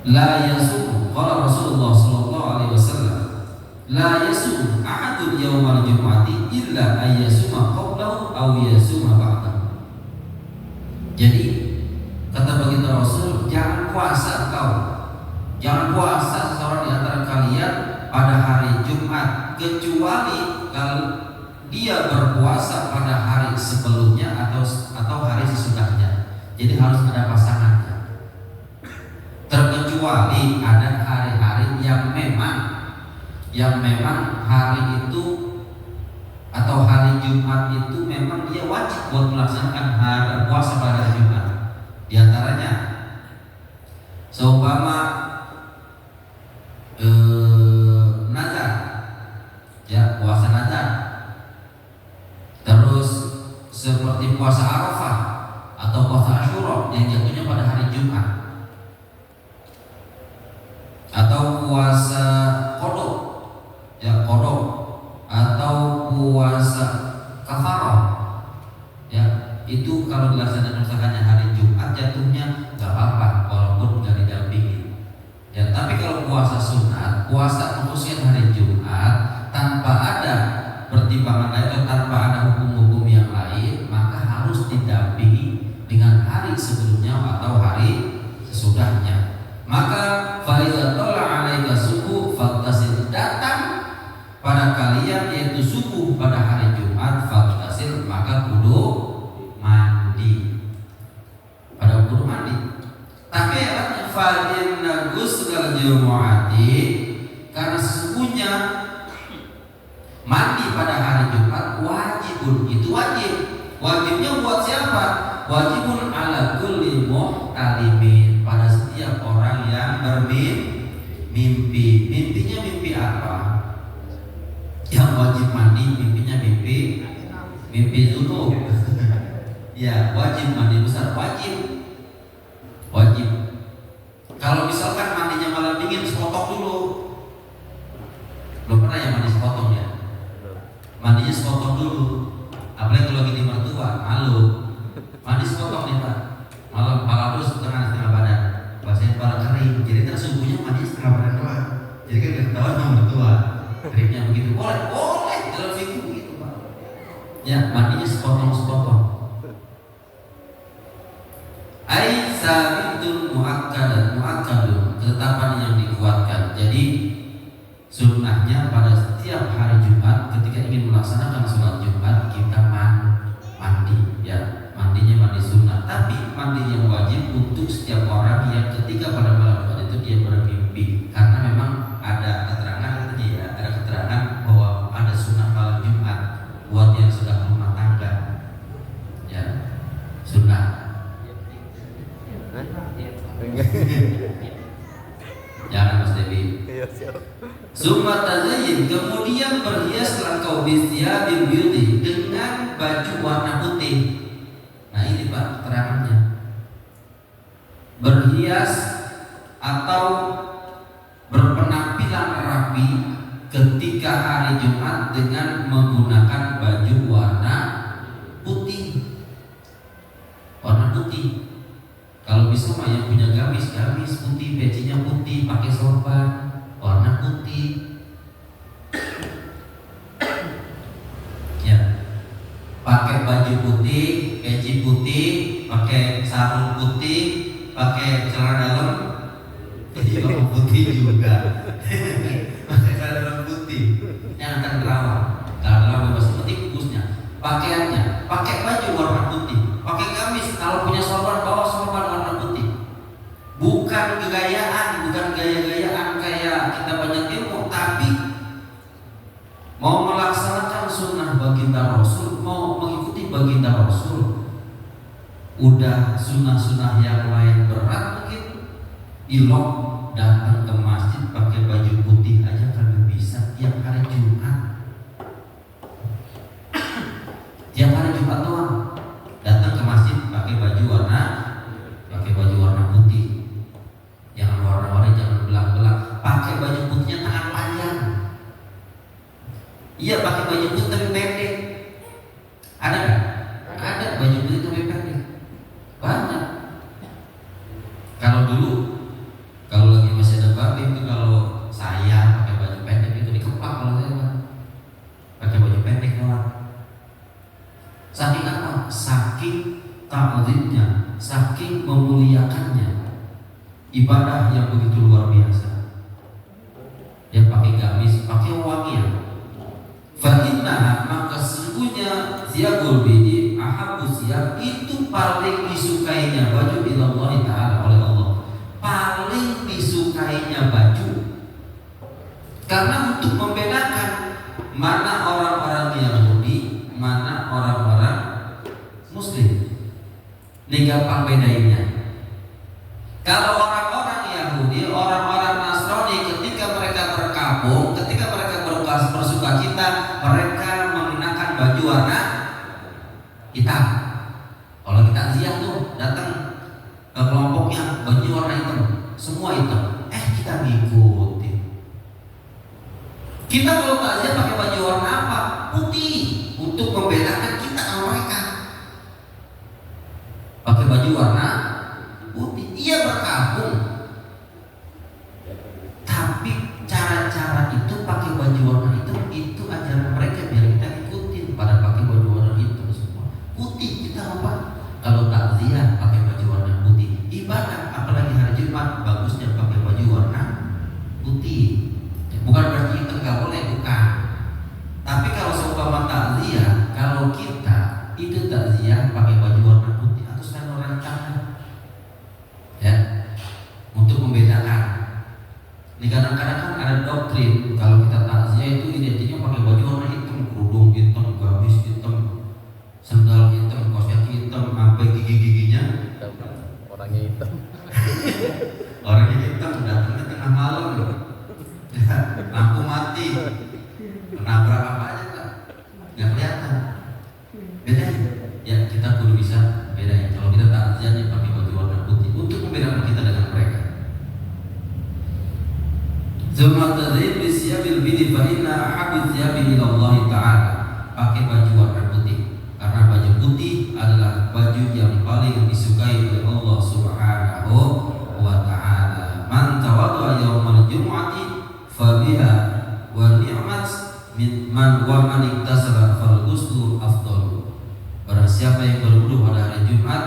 La yasum, qala Rasulullah sallallahu alaihi wasallam, la yasum ahadun yaumal jum'ati illa ayyasuma qablahu aw yasuma ba'dahu. Jadi kata baginda Rasul, jangan puasa kau, jangan puasa seseorang di antara kalian pada hari Jumat, kecuali kalau dia berpuasa pada hari sebelumnya atau hari sesudahnya. Jadi harus ada pasangannya. Terkecuali ada hari-hari yang memang hari itu atau hari Jumat itu memang dia wajib buat melaksanakan hari puasa pada hari Jumat. Di antaranya seumpama nazar, ya puasa nazar. Terus seperti puasa Arafah atau puasa Asyura yang jatuhnya pada hari Jumat, atau puasa qadha, ya qadha, atau puasa kafarah, ya itu kalau dilaksanakan misalkannya hari Jumat jatuhnya nggak apa-apa walaupun nggak didampingi. Ya tapi kalau puasa sunat, puasa khususnya hari Jumat tanpa ada pertimbangan lain atau tanpa ada hukum-hukum yang lain, maka harus didampingi dengan hari sebelumnya atau hari sesudahnya. Maka faiza tala alaika subuh faghtasil, datang pada kalian yaitu subuh pada hari Jumat, faghtasil maka kudu mandi. Pada kudu mandi. Tapi fa inna ghusl jumu'ati, karena sesungguhnya mandi pada hari Jumat wajibun, itu wajib. Wajibnya buat siapa? Wajibun ala kulli muhtalimin, pada setiap orang yang bermimpi. Mimpinya mimpi apa? Yang wajib mandi mimpinya mimpi dzunub. Ya, wajib mandi besar, wajib. Kalau misalkan mandinya malam dingin, sepotong dulu. Belum pernah ya mandi sepotong ya? Mandinya sepotong dulu. Apalagi kalau lagi di mertua, malu. Mandi sepotong nih Pak. Malam kepala dulu setengah badan. Bahasanya kepala kering. Jadi kan subuhnya mandi setengah badan doang. Jadi kan ketahuan sama mertua. Keringnya begitu. Boleh dalam fikih begitu Pak. Ya, mandinya sepotong. Ai sabitun muakkadat, Sunnahnya pada setiap hari Jumat ketika ingin melaksanakan sholat Jumat kita mandi, ya mandinya mandi sunnah. Tapi mandi yang wajib untuk setiap orang yang ketika pada malam Jumat itu dia bermimpi, karena memang ada keterangan tadi ya, ada keterangan bahwa ada sunnah malam Jumat buat yang sudah rumah tangga, ya sunnah. Jangan Mas Dewi. Summa tazayyin, kemudian berhiaslah kau bisyabil biudi, dengan baju warna putih. Nah ini Pak keterangannya. Berhias atau berpenampilan rapi ketika hari Jumat dengan menggunakan baju warna putih. Warna putih. Kalau bisa mah yang punya gamis putih, pecinya putih, pakai sorban warna putih. Ya, pakai baju putih, peci putih, pakai sarung putih, pakai celana dalam putih juga. Pakai celana dalam putih, yang akan terawat. Celana dalam bebas putih khususnya. Pakaiannya, pakai baju warna putih, pakai gamis. Kalau punya sorban, bawa sorban warna putih. Bukan kegayaan, bukan gaya-gayaan kayak kita banyak ilmu, tapi mau melaksanakan sunnah baginda Rasul, mau mengikuti baginda Rasul. Udah sunnah-sunnah yang lain berat mungkin, ilok datang ke masjid pakai baju putih aja kagak bisa tiap hari Jumat. Tiap hari Jumat doang datang ke masjid pakai baju warna putih. Jangan warna-warni, jangan belang-belang. Pakai baju putihnya tangan panjang. Iya, pakai baju putih tapi pendek. Ada nggak? Ada baju putih tapi pendek. Banyak. Kalau dulu, kalau lagi masih ada babi itu, kalau saya pakai baju pendek itu dikepak kalau saya Pak. Pakai baju pendek doang. Saking apa? Saking ta'zimnya, saking memuliakannya. Ibadah yang begitu luar biasa. Dia pakai gamis, pakai wangian. Fa inna, maka sesungguhnya siyabul bidi ahabbu siyab, itu paling disukainya baju ilallah ta'ala, oleh Allah. Paling disukainya baju. Karena untuk membedakan mana orang-orang Yahudi, mana orang-orang Muslim. Ini gampang bedainnya. Kalau orang-orang Yahudi, orang-orang Nasrani, ketika mereka berkabung, ketika mereka bersuka cita, mereka mengenakan baju warna hitam. Kalau kita ziarah tuh datang ke kelompoknya baju warna hitam, semua hitam. Kita ngikutin. Kita kalau takziah pakai baju warna apa? Putih, untuk membedakan kita sama mereka. Pakai baju warna putih. Iya berkabung, tapi cara-cara itu pakai baju warna hitam itu ajaran mereka, biar kita ikutin. Pada pakai baju warna hitam semua putih, kita apa? Kalau takziah pakai baju warna putih. Ibadah apalagi hari Jumat bagusnya pakai baju warna putih. Bukan berarti kita nggak boleh, bukan. Tapi kalau seumpama takziah, kalau kita itu takziah pakai baju warna putih atau selain orang canda, ya, untuk membedakan. Ini kadang-kadang kan ada doktrin kalau kita takziah itu identiknya pakai baju warna hitam, kerudung hitam, gamis hitam, sendal hitam, kaos kaki hitam, sampai gigi-giginya orangnya hitam. Orangnya hitam, datangnya tengah malam loh. Lampu mati, menabrak apa aja Pak, nggak kelihatan. Bedain, ya kita kudu bisa bedain. Kalau kita takziahnya pakai baju warna putih untuk membedakan kita dengan mereka. Zumma tadzim bisyabil bidi fa inna ahabbu thiyabi ila Allah ta'ala. Pakai baju warna putih, karena baju putih adalah baju yang paling disukai oleh Allah Subhanahu wa ta'ala. Man tawadda yaumal jumu'ati fa biha wa ni'mat min man wa man iktasala fal ghuslu afdal. Barang siapa yang berwudu pada hari Jumat,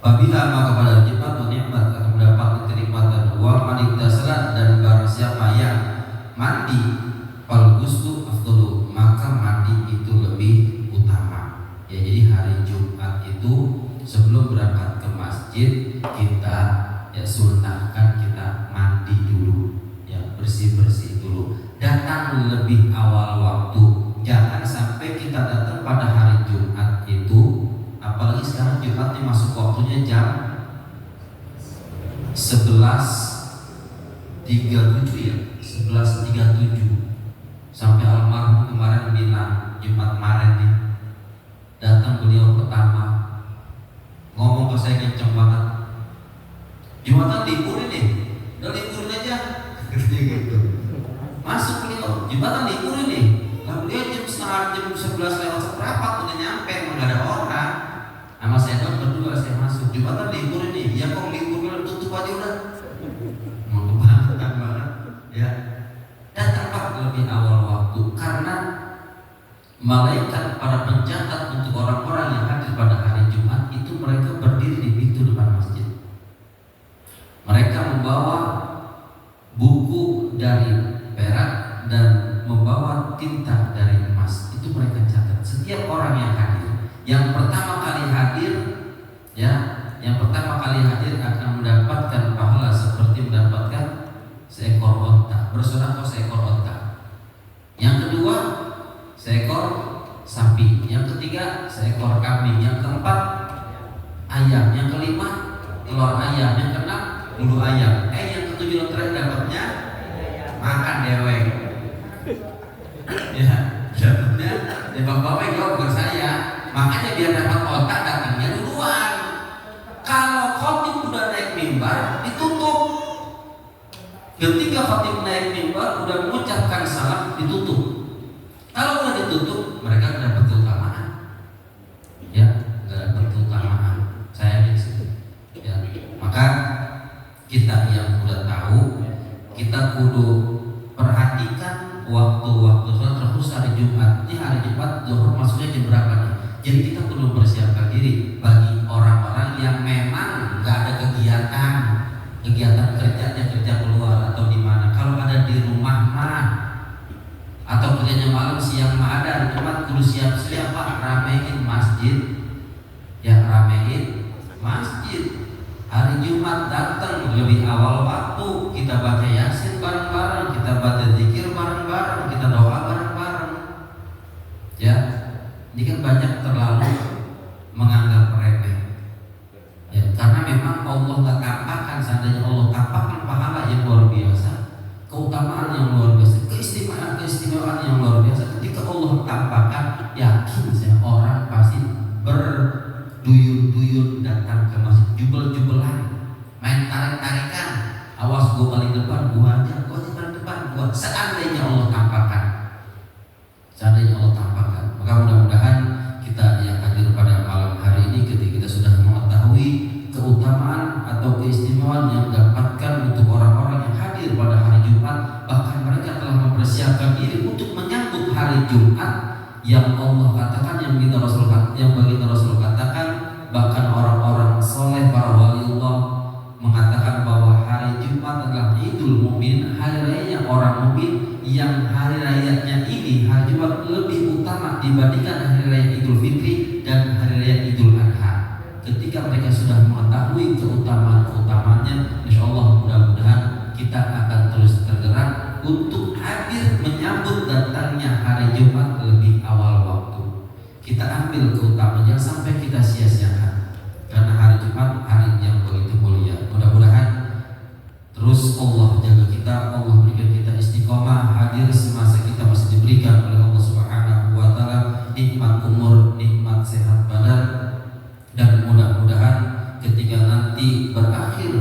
Apabila maka pada Jumat nikmat akan mendapat kenikmatan wa maniktasalat, dan barang siapa yang mandi fal ghuslu afdalu, maka mandi itu lebih utama. Ya, jadi hari Jumat itu sebelum berangkat ke masjid kita ya sunnahkan kita mandi dulu, ya bersih-bersih dulu. Datang lebih awal waktu. Jangan sampai kita datang pada hari Jumat itu, apalagi sekarang Jumat ini masuk waktunya jam 11.37 ya, 11.37. Sampai almarhum kemarin bilang Jumat kemarin nih, datang beliau pertama ngomong ke saya kenceng banget, Jumatan libur ini, udah liburin aja, gitu. Masuk beliau, Jumatan libur ini, lah beliau jam 11 lewat seperempat udah nyampe, nggak ada orang. Sama saya kan berdua saya masuk, Jumatan libur ini, ya kok libur kalau tutup aja udah, mau kebangetan banget, ya. Datang Pak lebih awal waktu, karena malaikat para pencatat untuk orang-orang yang hadir pada hari Jumat itu mereka berdiri di pintu depan masjid. Mereka membawa buku dari perak dan membawa tinta dari emas. Itu mereka catat setiap orang yang hadir. Yang pertama kali hadir, ya, yang pertama kali hadir akan mendapatkan pahala seperti mendapatkan seekor onta, bersedekah seekor onta. Yang kedua, seekor sapi. Yang ketiga, seekor kambing. Yang keempat, ayam. Yang kelima, telur ayam. Yang keenam, bulu ayam. Yang ketujuh terakhir dapatnya makan dewek. Ya, dapatnya di bawah jauh ke saya. Makanya biar dapat onta datangnya duluan. Kalau khotib udah naik mimbar, ditutup. Ketika khatib naik mimbar udah mengucapkan salam, ditutup. Kalau udah ditutup, mereka nggak dapat keutamaan. Ya, nggak dapat keutamaan. Saya gitu. Ya, maka kita yang udah tahu, kita kudu perhatikan waktu-waktu sholat, terus hari Jumat. Ini hari Jumat, zuhur masuknya jam berapa nih? Jadi kita perlu persiapkan diri bagi orang-orang yang memang nggak ada kegiatan kerja keluar atau di mana. Kalau ada di rumah mah atau kerjanya malam siang mah ada, cuma kudu siap-siap Pak, ramein masjid. Ya, ramein masjid. Hari Jumat datang lebih awal waktu, kita baca Yasin bareng-bareng, kita baca zikir bareng-bareng, kita doa bareng-bareng. Ya, ini kan banyak terlalu menganggap remeh. Ya, karena memang Allah nggak tampakkan, seandainya Allah tampakkan pahala yang luar biasa, keutamaan yang luar biasa, keistimewaan yang luar biasa. Ketika Allah tampakkan, yakin saya orang pasti berduyun-duyun datang ke masjid, jubel-jubelan, main tarik-tarikan. Awas gua paling depan, gua aja paling depan, gua. Seandainya Allah tampakkan, maka mudah-mudahan kita yang hadir pada malam hari ini, ketika kita sudah mengetahui keutamaan atau keistimewaan yang didapatkan untuk orang-orang yang hadir pada hari Jumat, bahkan mereka telah mempersiapkan diri untuk menyambut hari Jumat yang Allah katakan, yang baginda Rasul katakan, bahkan orang-orang soleh para waliullah mengatakan bahwa hari Jumat adalah Idul Mu'min, hari raya orang mukmin, yang hari rayanya ini hari Jumat lebih utama dibandingkan hari raya Idul Fitri dan hari raya Idul Adha. Ketika mereka sudah mengetahui keutamaan-keutamaannya, insya Allah mudah-mudahan kita akan terus tergerak untuk hadir menyambut datangnya hari Jumat lebih awal waktu. Kita ambil keutamaan, jangan sampai kita sia-siakan, karena hari Jumat hari yang begitu mulia. Mudah-mudahan terus Allah jaga kita, Allah berikan kita istiqomah hadir semasa kita masih diberikan oleh Allah Subhanahu wa taala nikmat umur, nikmat sehat badan, dan mudah-mudahan ketika nanti berakhir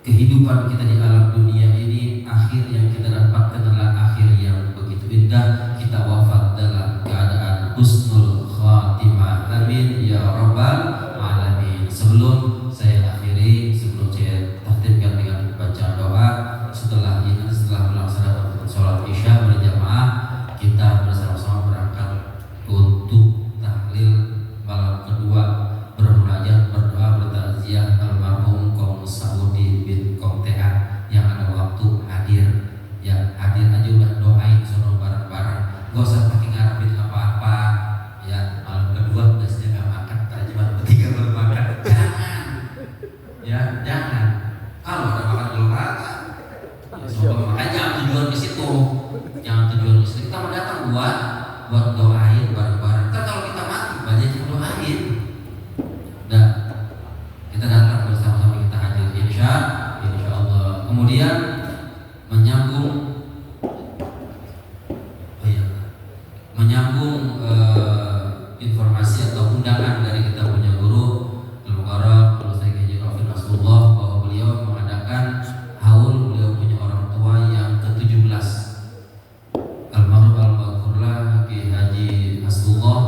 kehidupan kita di alam dunia ini, akhir yang kita dapatkan adalah akhir yang begitu indah, kita wafat dalam keadaan husnul khatimah. Amin ya rabbal alamin. Sebelum saya akhiri, sebelum saya takhtimkan dengan baca doa, setelah melaksanakan sholat isya berjamaah, kita bersama-sama berangkat untuk tahlil malam kedua, bermunajat, berdoa, bertakziah Ya, jangan. Kalau ada makan di olahraga, makanya jangan tujuan ke situ. Jangan tujuan ke situ. Kita mau datang buat doain bareng-bareng. Kan kalau kita mati banyak yang doain. Nah, kita datang bersama-sama, kita hadir insya Allah. Kemudian menyambung informasi atau undangan dari kita punya guru Al-Mukarram Al-Ustaz Haji Rafiq Nasrullah, bahwa beliau mengadakan haul beliau punya orang tua yang ke-17, almarhum al-maghfurlah Haji Nasrullah,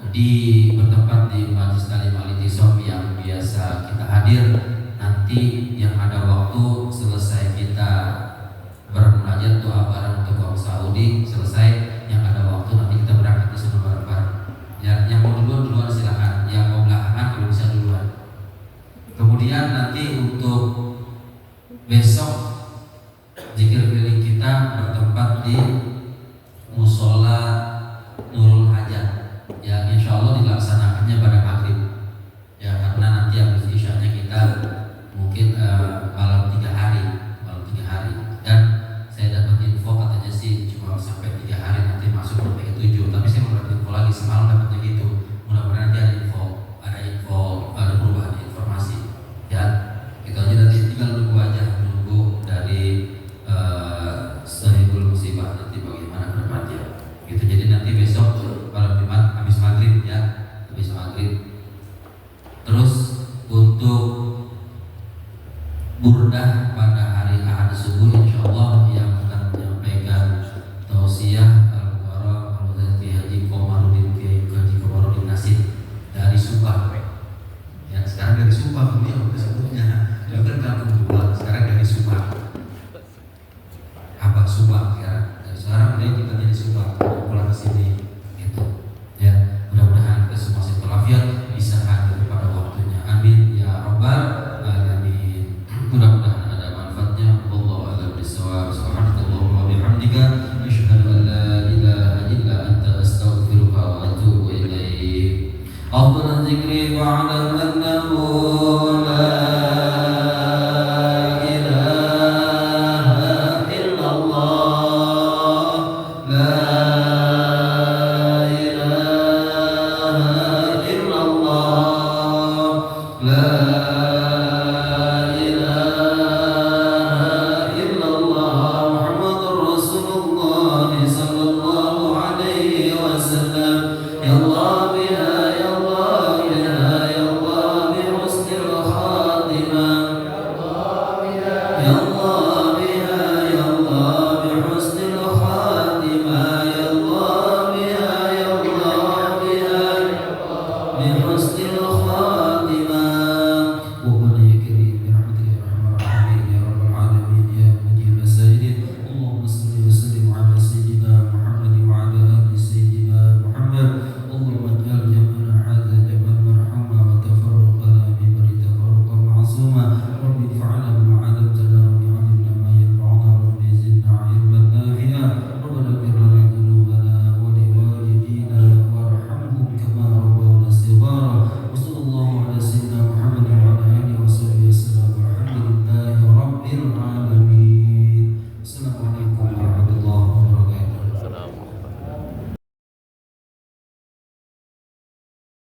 bertempat di Majelis Talim Al-Ittisom yang biasa kita hadir. Nanti yang ada waktu selesai kita bermunajat doa bareng untuk kaum Saudi selesai, yang ada waktu nanti kita berangkat ke sana bareng-bareng. Ya, yang mau duluan silakan, yang mau belakangan kalau bisa duluan. Kemudian nanti untuk besok zikir keliling kita bertempat di Musola Nurul Hajat. Ya, insya Allah dilaksanakannya pada maghrib. Ya, karena nanti habis isyanya kita mungkin malam 3 hari. Dan saya dapat info katanya sih cuma sampai 3 hari, nanti masuk sampai 7. Tapi saya mau dapat info lagi, semalam dapatnya gitu. Mudah-mudahan nanti ada perubahan informasi. Ya, itu aja, nanti tinggal nunggu dari Sahibul Musibah nanti bagaimana ke depannya. Gitu. Jadi nanti besok malam Jumat habis maghrib ya, habis maghrib. Terus untuk burdah pada hari Ahad subuh insyaallah yang akan menyampaikan tausiah Al-Mukarram Al-Ustaz Haji Komarudin Nasir dari Subang. Ya, sekarang dari Subang beliau sebelumnya kan kampung Subang, sekarang dari Subang. Abah Subang ya. Dan sekarang beliau kita di Subang, pulang ke sini gitu. Ya, mudah-mudahan kita semua sehat walafiat bisa hadir pada waktunya. Amin ya rabbal alamin. Mudah-mudahan ada manfaatnya. Wallahu a'lam bishawab. Subhanakallahumma wa bihamdika asyhadu an la ilaha illa anta astaghfiruka wa atubu ilaik. Afdhalul dzikri ba'da annahu la ilaha illallah, la ilaha illallah, la